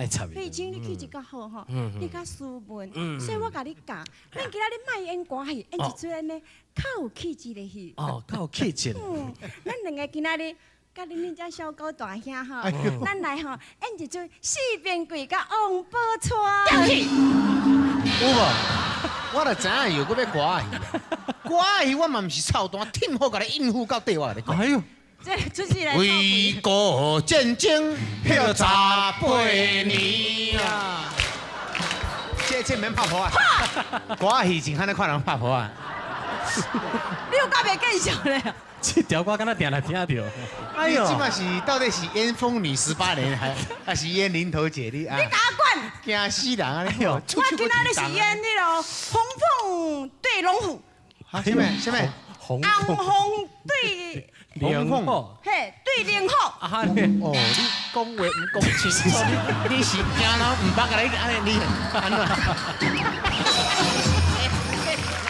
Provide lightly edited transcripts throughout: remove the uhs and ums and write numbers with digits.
卖插毕竟你去一个好吼，你较斯文，所以我甲你教，咱今仔日卖演歌戏，演一出安尼较有气质的戏。哦，较有气质。咱两个今仔日。甲恁遮小狗大兄吼，咱来吼演一出四边柜甲王宝钏。有无？我就知影有搁要歌仔戏啊！歌仔戏我嘛毋是操蛋，忝好甲你应付到底，我甲你讲。哎呦，这出戏来。为国战争迄18年啊！这免拍婆啊！歌仔戏真罕咧看人拍婆啊！你有甲袂见笑咧？这条歌敢若定来听着。哎呦，这嘛是到底是演疯女18年，还是演林头姐你啊？你甲我管！惊死人啊！哎呦，我今仔日是演迄个红凤对龙虎。什么什么？红红凤对莲花，嘿对莲花。啊，哦，你讲话唔讲清楚，你是惊人唔捌甲你安尼你安怎？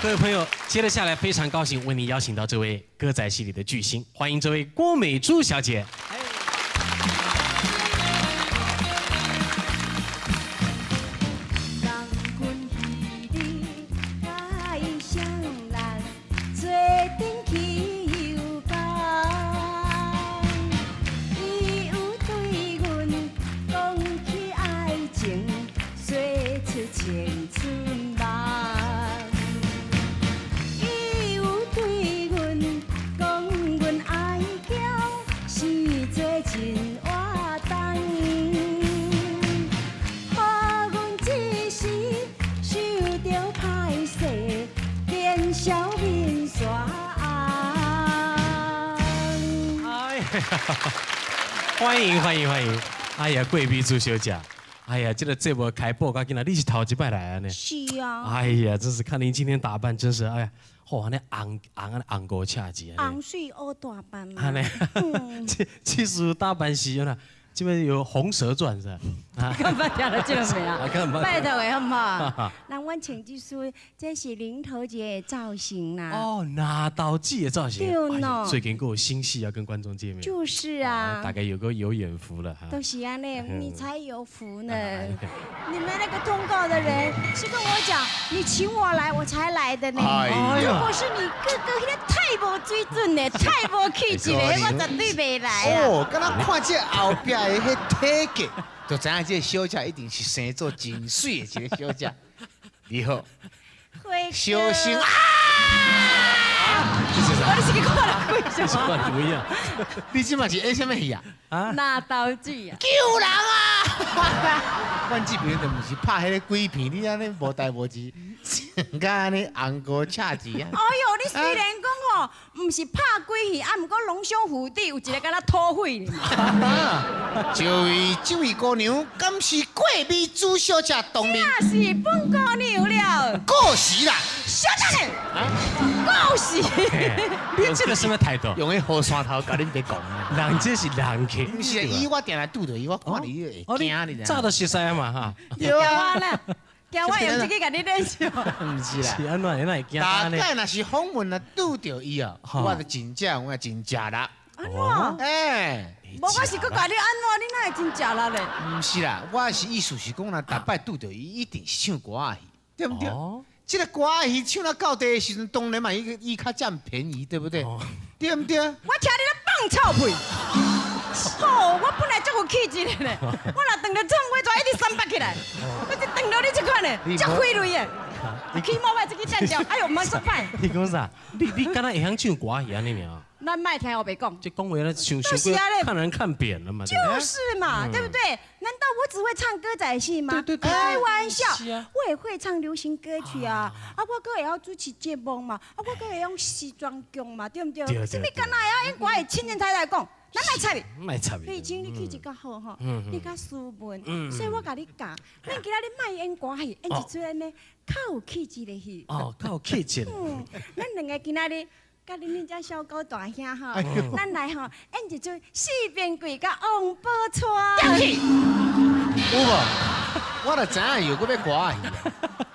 各位朋友，接着下来非常高兴为您邀请到这位歌仔戏里的巨星，欢迎这位郭美珠小姐。欢迎欢迎欢迎！哎呀，贵宾朱小姐，哎呀，这个节目开播到今仔，你是头一摆来啊呢？是啊。哎呀，真是看您今天打扮，真是哎呀，嚯，那红过恰吉啊！红水乌大斑嘛。啊呢，其实打扮是有啦，这边有《红蛇传》是吧？啊，干嘛听了这个没啊？拜托的好唔好？那我请记说，这是林头姐的造型啦。哦，拿刀记的造型。对呢。最近有新戏要跟观众见面。就是啊。大概有眼福了哈。都是啊，你才有福呢。你们那个通告的人是跟我讲，你请我来，我才来的呢。如果是你哥哥，那太无水准呢，太无气质了，我绝对袂来啊。哦，刚刚看这后壁的迄体格。就知影这个小姐一定是生做真水的一个小姐。你好，小心啊！我你是去看了鬼什么？怎么样？你即嘛是演什么戏啊？啊？拿刀具啊！救人啊！阮这边就唔是拍迄个鬼片，你安尼无代无志，甲安尼红过恰子啊！哎呦，你虽然讲吼，唔是拍鬼戏，啊，毋过龙兄虎弟有一个敢若土匪。这位姑娘，敢是桂美朱小姐当面？那是本姑娘了。过时啦！小等下，过时。你这个什么态度？用迄雨伞头甲恁别讲啊！人这是人客。不是，伊我定来拄着伊，我看你会惊你。早都熟悉嘛哈。对啊啦，惊我用这个甲你练笑。唔是啦，是安怎会惊？大概若是访问啊拄着伊啊，我就真正我真食啦。安怎？哎，无我是搁甲你安怎，你哪会真食啦咧？唔是啦，我是意思是讲啦，逐摆拄着伊，一定是唱歌仔戏，对不对？这个歌仔戏唱到到底的时阵，当然嘛，伊较占便宜，对不对？对不对？我听你咧放臭屁！吼，我本来足有气质的咧，我若当着唱话抓一直300起来，我就当到你这款咧，足亏累的。起毛牌这个站掉，哎呦，蛮失败。你讲啥？你敢若会晓唱歌戏安尼尔？咱卖听我别讲。这讲话咧，想看人看扁了嘛？就是嘛，对不对？难道我只会唱歌仔戏吗？对。开玩笑，我也会唱流行歌曲啊！啊，我哥也要主持节目嘛，啊，我哥会用西装剧嘛，对不对？什么干那会晓演歌仔亲人才来讲，咱卖插你。卖插你。毕竟你气质较好吼，你较斯文，所以我甲你教，咱今仔日卖演歌戏，演一出安尼较有气质的戏。哦，较有气质。咱两个今仔日。甲恁遮小狗大兄吼，咱来吼演一出四边柜甲王宝钏。有无？我就知影有搁要歌仔戏啊！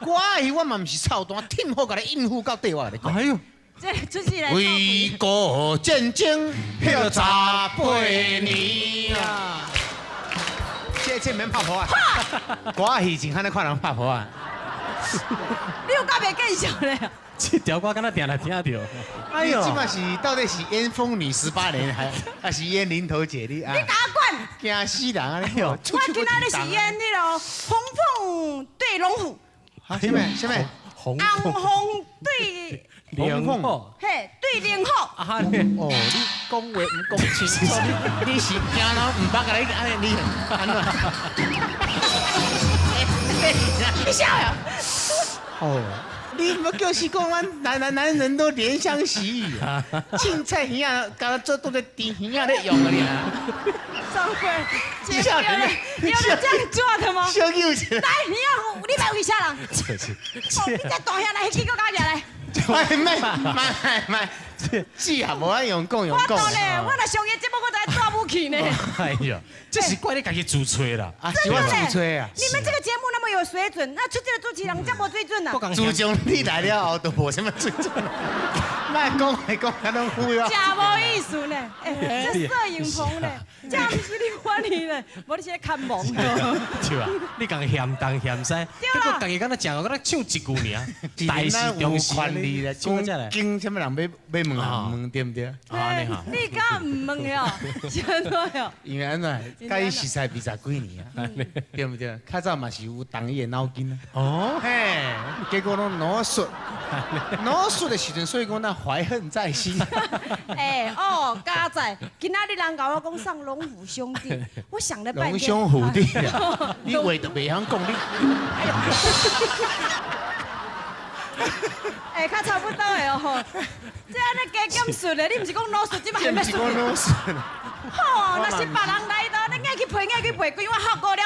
歌仔戏我嘛毋是操蛋，忝好甲你应付到底，我甲你讲。哎呦，这出戏来。为国战争迄18年啊！这免拍婆啊！歌戏前看人拍婆啊！你有敢袂见笑咧？这条歌敢若定来听着。哎呦，这嘛是到底是演疯女18年，还是演零头姐你啊？你甲我管！惊死人啊！哎呦，我今仔日是演迄个红凤对龙虎。啊，什么？红红凤对莲花。嘿对莲花。啊，哦，你讲话唔讲清楚，你是惊到唔捌甲你安尼你安怎？你笑呀？哦。你唔叫是讲阮男人都怜香惜玉啊，凊彩鱼啊，甲做都在甜鱼啊咧用啊你啊。张辉，姐夫有人这样做的吗？小友起来。来，你要为啥人？哦，你再大下来，几个加起来。卖，是啊，无咱用讲。我当咧，我若商业节目，我才抓不起呢。哎呀，这是怪你家己自吹啦。啊，是我自吹啊。你们这个节目那么有水准，那出这个主持人这么水准啊？自从你来了后，都无什么水准。卖讲，还拢忽悠。真无意思呢，这摄影棚呢，这不是你管理呢，无你是在看梦。对啊，你讲嫌东嫌西，结果家己敢若讲，敢若唱一句尔，大事中事你来讲，经什么人要问对不对？啊，你敢唔问哟？真的哟。因为安怎，甲伊熟识20几年啊，对不对？较早嘛是有同伊的脑筋啊。哦，嘿，结果拢脑术的时阵，所以讲咱怀恨在心。家仔，今仔日人甲我讲上龙虎兄弟，我想了半天。龙兄虎弟啊，你话都袂晓讲你。较差不多的哦。这安尼加减顺的，你唔是讲老顺，即嘛还没顺。不是讲老顺。吼，若是别人来到，你爱去陪，规碗喝过了。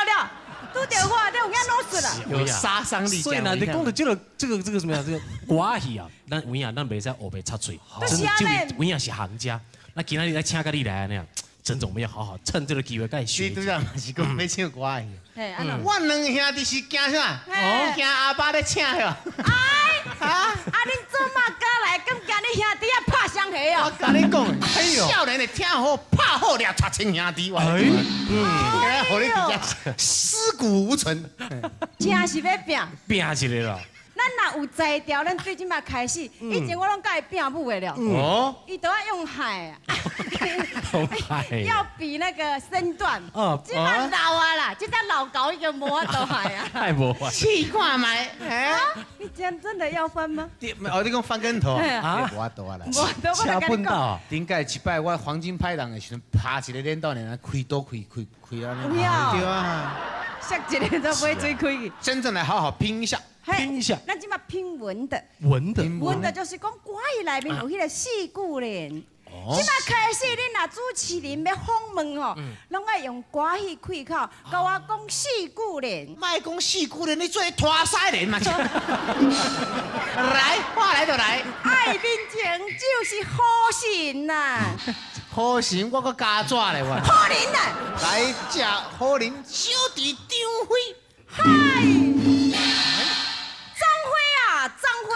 拄着我，这有影老顺啦。有杀伤力。所以呢，你讲的这个什么呀？这个歌戏啊，咱有影咱袂使学袂插嘴，真的就有影是行家。那今仔日来请个你来那样，郑总，我们要好好趁这个机会跟你学。你拄则嘛是讲要唱歌戏。嘿，安怎？我两兄弟是惊啥？惊阿爸咧请哟。恁做嘛敢来？敢惊你兄弟啊拍双鞋哦？我甲你讲，少年的听好，拍好了，撮亲兄弟哇。互你直接尸骨无存。真是要拼。拼起来了。咱若有才调，咱最起码开始。以前我拢甲伊拼舞的了。哦。伊都要用海啊。要比那个身段。哦。即马老啊啦，即只老高一个摸都海啊。太无法。试看卖。你真的要翻吗？你讲翻跟头啊？无多啦。车笨道。顶届一摆我黄金拍档的时阵，拍一个练到呢，开刀开啊！对啊。摔一个都袂追开去。真正来好好拼一下。拼一下，那即马拼文的，文的就是讲歌戏内面有迄个四句联。即马开始，恁若主持人要访问吼，拢爱用歌戏开口，甲我讲四句联。莫讲四句联，你做拖西联嘛？来，话来就来。爱面前就是好心呐。好心，我搁加纸咧我。好人呐！来食好人，小弟张飞。嗨。张辉，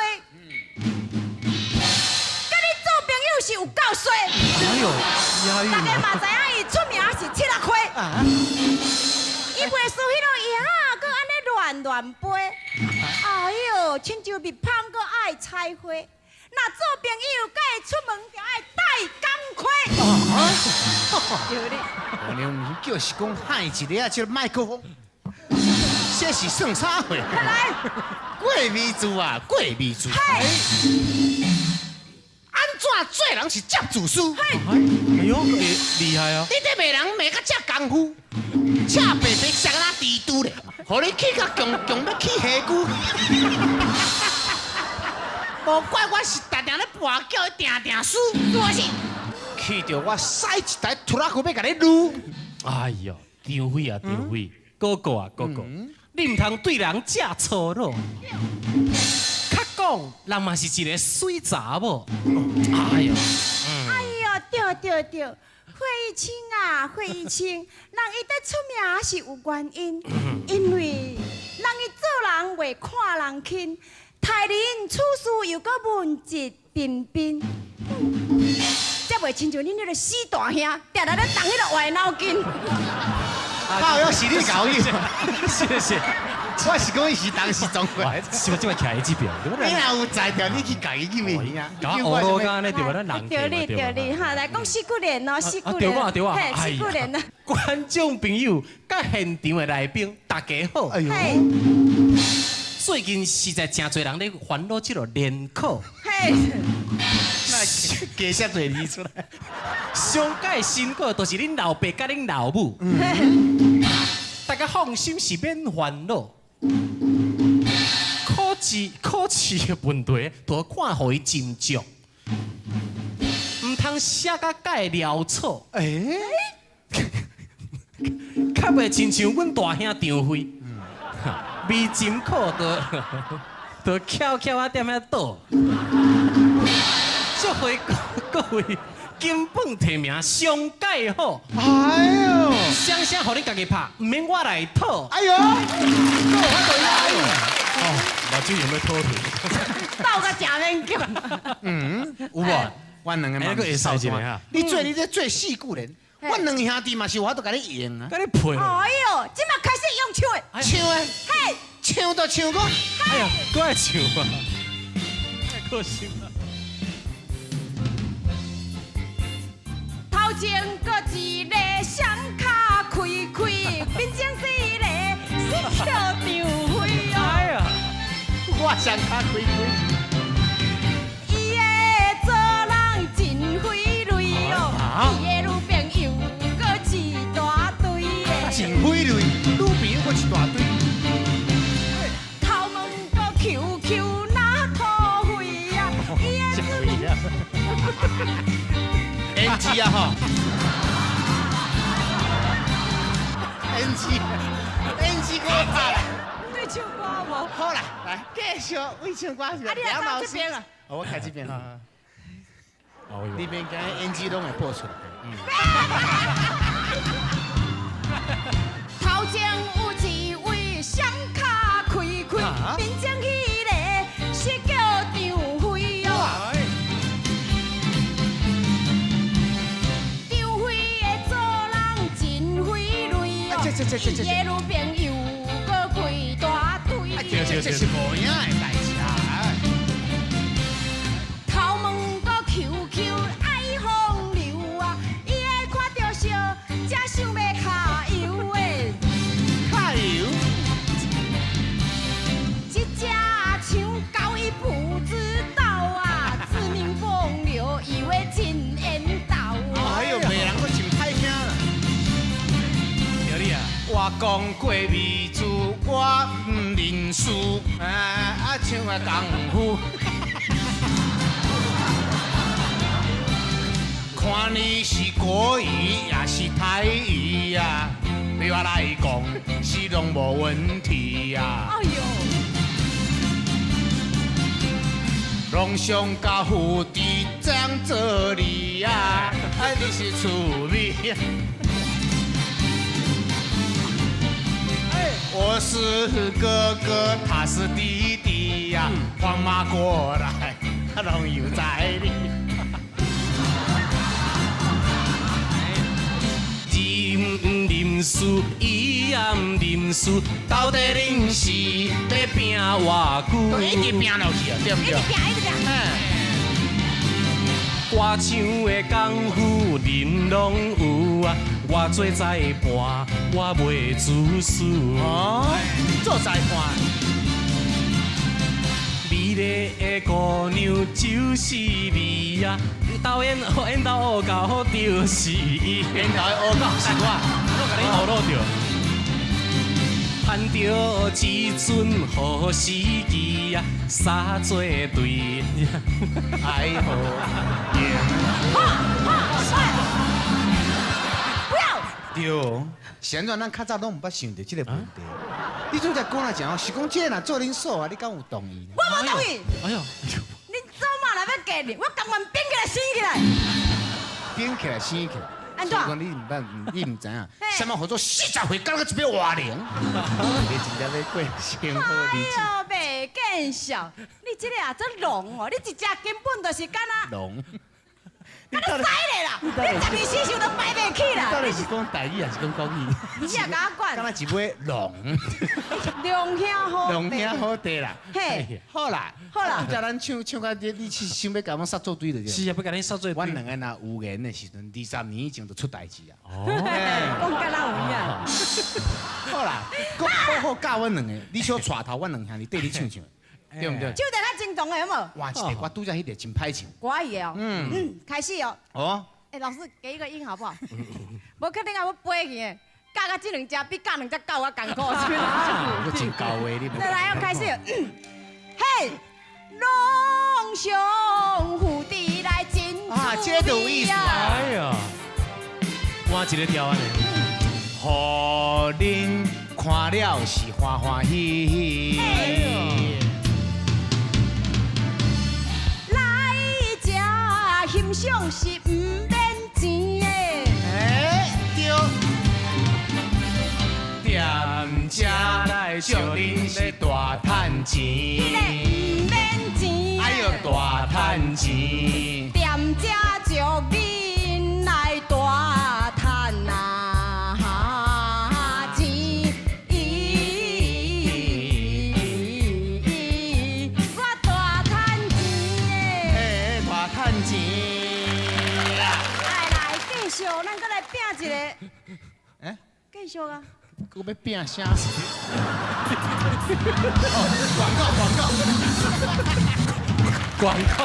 跟你做朋友是有够衰。哎呦，押韵！大家嘛知影伊出名是7啊亏。伊袂输迄个赢啊，搁安尼乱飞。哎呦，亲像蜜芳搁爱采花，若做朋友，甲伊出门就爱戴钢盔。对哩。我娘就是讲害一个啊，这麦克风。这是算啥货？来，过味子啊，过味子。安怎做人是接主书？哎呦，厉害啊！你这骂人骂甲这功夫，赤白白像那蜘蛛咧，互你去甲强要去下句。无怪我是常常咧跋筊，定输，多是。去着我使一台拖拉机要甲你撸。哎呦，张飞啊，张飞，哥哥啊，哥哥。你唔通对人这粗鲁，较讲人嘛是一个水查某。哎呦，对，费玉清啊，费玉清，人伊得出名是有原因，因为人伊做人袂看人轻，待人处事又搁文质彬彬，才袂亲像恁迄个死大兄，定定咧动迄个坏脑筋。靠，要是你搞伊，谢谢。我是讲伊是当时中国。是我今晚徛伊这边，你若有才调，你去搞伊去咩啊？搞我罗刚那对吧？咱人对，哈，来讲四句联哦，四句联，对啊，嘿，四句联呐。观众朋友，甲现场的来宾，大家好。哎呦，最近实在真侪人咧烦恼这个联考。嘿，那加些嘴字出来。上届辛苦都是恁老爸甲恁老母，大家放心是免烦恼。考试的问题，都要看互伊斟酌，唔通写甲介潦草。较袂亲像阮大兄张飞，未斟考都翘啊踮遐倒。祝贺各位金榜题名，上届好。哎呦，双声互你家己拍，唔免我来讨。哎呦，老舅有没有偷图？倒个假面叫。有无？我两个嘛会使一个哈。你这最四句人，我两兄弟嘛是我都甲你用啊。甲你配。哎呦，今麦开始用唱的。唱啊，嘿，唱就唱讲。哎呀，搁爱唱啊！太可惜了。头前搁一个双脚开开，边前一个是跳张飞哦。哎呀，我双脚开开。伊的做人真费累哦，伊的女朋友搁一大堆的，真费累，女朋友搁一大堆。头毛搁 QQ 哪土灰呀？伊的NG 啊哈，NG 给我拍了。对唱歌无？好啦，来继续为唱歌是。啊，你来到这边了。哦，我开这边啊。哦里面跟 NG 拢会播出来。头前有一位双脚开开，边前迄个是叫张飞哦。张飞的做人真费累哦，伊的女朋友搁几大堆。这是无影的代志啊！头毛搁 QQ 爱风流啊，伊爱看到笑，才想要卡油的。加油！这只唱到伊不知道啊，自命风流，以为真缘投啊。哎呦，别人搁真歹听啦。有你啊！我讲过秘书，我唔认输，唱个功夫。看你是国语也是台语呀，对我来讲是拢无问题呀。哎呦，拢想甲父子这样做你呀，你是趣味。我是哥哥，他是弟弟呀，皇马过来，龙游在你。认输，伊也唔认输，到底恁是要拼偌久？一直拼落去啊，对不对？一直拼。歌唱的功夫恁拢有啊，我做裁判，我袂自私。哦，做裁判。美丽的姑娘就是你呀，导演演到恶搞就是伊，演到恶搞是我，我甲你学落着。盼着一阵好时机呀，三做对。爱好不要。对，现在咱较早拢毋捌想到这个问题。你拄才讲来讲，是讲这若做恁嫂啊，你敢有同意呢？我无同意。哎呦，你做嘛来要嫁你？我甘愿变起来死起来。变起来生起来。安怎所以讲你唔知影，什么叫做40岁干个一杯瓦零？你真正要过生活日子。哎呦，袂见笑！你这个啊，真聋哦！你一只根本就是干啊！龙，你都知咧啦，你12时就摆袂起啦。到底是讲台语还是讲国语？你也甲我管刚，才一尾龙，龙兄好，龙兄好地啦。嘿，好啦，好啦叫咱唱到你想要甲阮杀做对了。是啊，要甲你杀做阮两个若有缘的时阵，20年以前就出代志啊。讲甲咱有影。好啦，讲好教阮两个，你小带头，阮两兄弟缀你唱唱，对不对？唱得较正宗的有无？哇，一个我拄则迄个真歹唱。歌语的哦。开始哦。哦，哎，老师给一个音好不好？无确定啊，要飞去的，教到这两只比教两只狗啊艰苦。我真高话你。再来要开始。嘿，龙兄虎弟来进啊这就有意思啊哎呀，换一个调安尼。互恁看了是欢欢喜喜。来这欣赏是唔免钱的。哎，对。店家来祝恁是大赚钱。唔免钱。哎呦，大赚钱。店家祝恁来大赚啊钱。我大赚钱哎，大赚钱。来继续，咱再来拼一个。哎，继续啊！我要拼啥？哦，广告。广告。